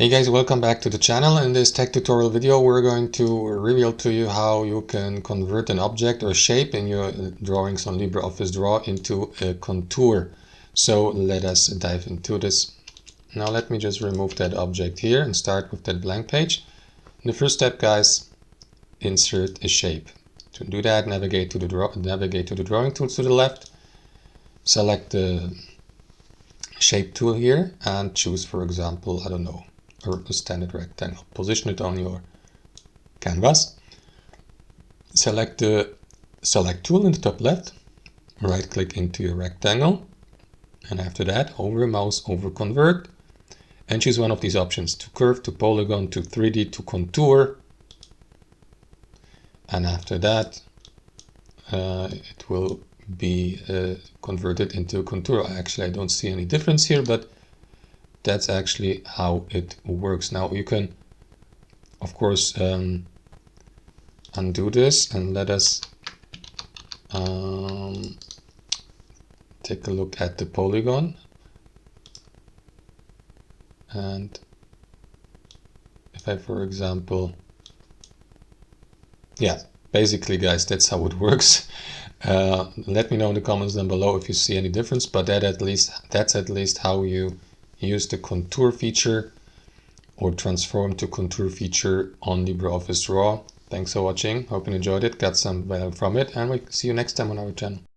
Hey guys, welcome back to the channel. In this tech tutorial video we're going to reveal to you how you can convert an object or shape in your drawings on LibreOffice Draw into a contour. So let us dive into this. Now let me just remove that object here and start with that blank page. The first step, guys, insert a shape. To do that, navigate to the drawing tools to the left, select the shape tool here and choose, for example, I don't know, a standard rectangle. Position it on your canvas. Select the select tool in the top left, right click into your rectangle, and after that over mouse over convert and choose one of these options: to curve, to polygon, to 3D, to contour. And after that it will be converted into a contour. Actually, I don't see any difference here, but that's actually how it works. Now you can, of course, undo this and let us take a look at the polygon. And if I, for example, yeah, basically, guys, that's how it works. Let me know in the comments down below if you see any difference, but that's at least how you use the contour feature or transform to contour feature on LibreOffice Draw. Thanks for watching. Hope you enjoyed it, got some value from it, and we'll see you next time on our channel.